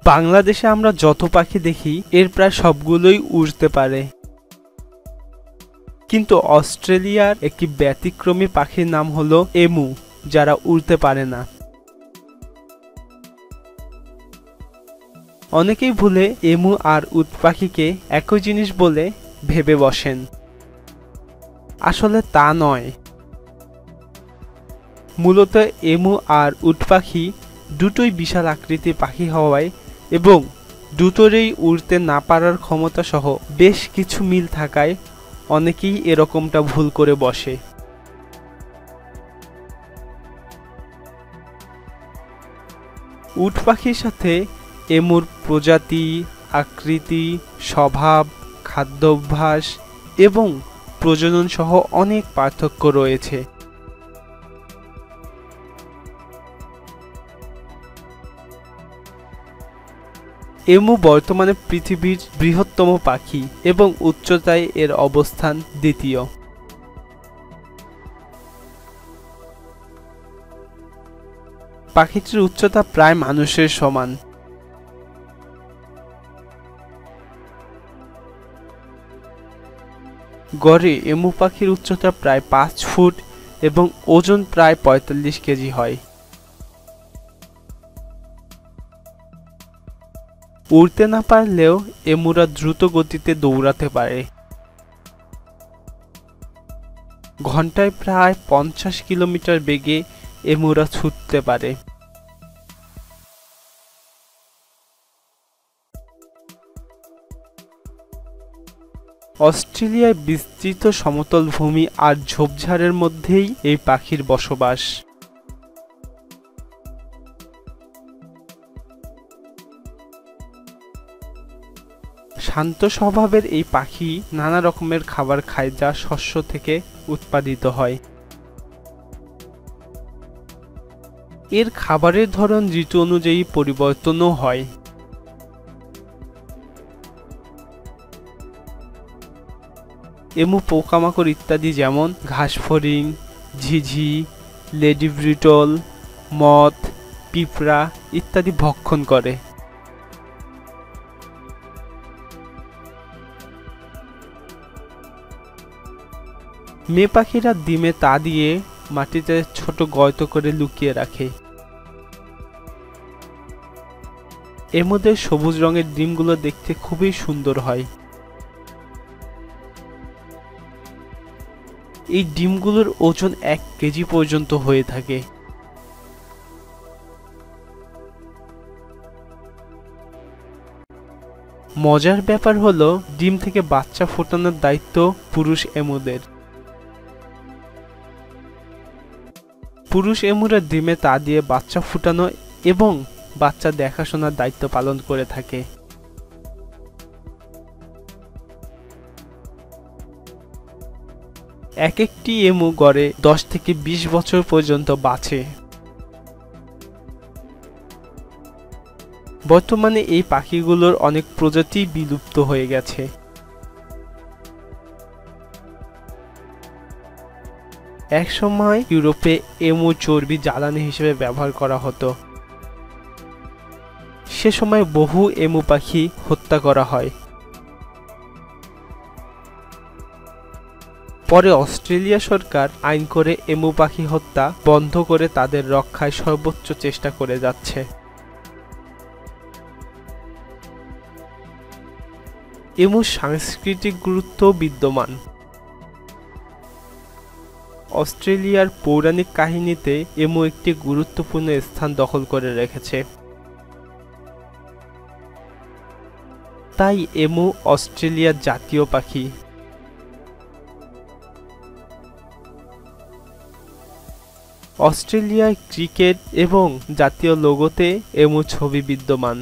বাংলাদেশে আমরা যত পাখি দেখি এর প্রায় সবগুলোই উড়তে পারে, কিন্তু অস্ট্রেলিয়ার একটি ব্যতিক্রমী পাখির নাম হলো এমু, যারা উড়তে পারে না। অনেকেই ভুলে এমু আর উট পাখিকে একই জিনিস বলে ভেবে বসেন, আসলে তা নয়। মূলত এমু আর উট পাখি দুটোই বিশাল আকৃতির পাখি হওয়ায় এবং দুটোরই উড়তে না পারার ক্ষমতা সহ বেশ কিছু মিল থাকায় অনেকেই এরকমটা ভুল করে বসে। উট পাখির সাথে এমুর প্রজাতি, আকৃতি, স্বভাব, খাদ্যাভ্যাস এবং প্রজনন সহ অনেক পার্থক্য রয়েছে। এমু বর্তমানে পৃথিবীর বৃহত্তম পাখি এবং উচ্চতায় এর অবস্থান দ্বিতীয়। পাখিটির উচ্চতা প্রায় মানুষের সমান। গড়ে এমু পাখির উচ্চতা প্রায় 5 ফুট এবং ওজন প্রায় 45 কেজি হয়। উড়তে না পারলেও এমুরা দ্রুত গতিতে দৌড়াতে পারে। ঘন্টায় প্রায় 50 কিলোমিটার বেগে এমুরা ছুটতে পারে। অস্ট্রেলিয়ায় বিস্তৃত সমতল ভূমি আর ঝোপঝাড়ের মধ্যেই এই পাখির বসবাস। শান্ত স্বভাবের এই পাখি নানা রকমের খাবার খায় যা শস্য থেকে উৎপাদিত হয়। এর খাবারের ধরন ঋতু অনুযায়ী পরিবর্তনও হয়। এমু পোকামাকড় ইত্যাদি যেমন ঘাসফড়িং, ঝিঝি, লেডি ব্রিটল, মথ, পিঁপড়া ইত্যাদি ভক্ষণ করে। মেয়ে পাখিরা ডিমে তা দিয়ে মাটিতে ছোট গর্ত করে লুকিয়ে রাখে। এমুদের সবুজ রঙের ডিমগুলো দেখতে খুবই সুন্দর হয়। এই ডিমগুলোর ওজন 1 কেজি পর্যন্ত হয়ে থাকে। মজার ব্যাপার হলো ডিম থেকে বাচ্চা ফোটানোর দায়িত্ব পুরুষ এমুদের। পুরুষ এমুরা ডিমে তা দিয়ে বাচ্চা ফুটানো এবং বাচ্চা দেখাশোনার দায়িত্ব পালন করে থাকে। এক একটি এমু গড়ে 10 থেকে 20 বছর পর্যন্ত বাঁচে। বর্তমানে এই পাখিগুলোর অনেক প্রজাতি বিলুপ্ত হয়ে গেছে। একসময় ইউরোপে এমু চর্বি জ্বালানি হিসেবে ব্যবহার করা হতো। সে সময় বহু এমু পাখি হত্যা করা হয়। পরে অস্ট্রেলিয়া সরকার আইন করে এমু পাখি হত্যা বন্ধ করে তাদের রক্ষায় সর্বোচ্চ চেষ্টা করে যাচ্ছে। এমুর সাংস্কৃতিক গুরুত্ব বিদ্যমান। অস্ট্রেলিয়ার পৌরাণিক কাহিনীতে এমু একটি গুরুত্বপূর্ণ স্থান দখল করে রেখেছে। তাই এমু অস্ট্রেলিয়ার জাতীয় পাখি। অস্ট্রেলিয়ায় ক্রিকেট এবং জাতীয় লোগোতে এমু ছবি বিদ্যমান।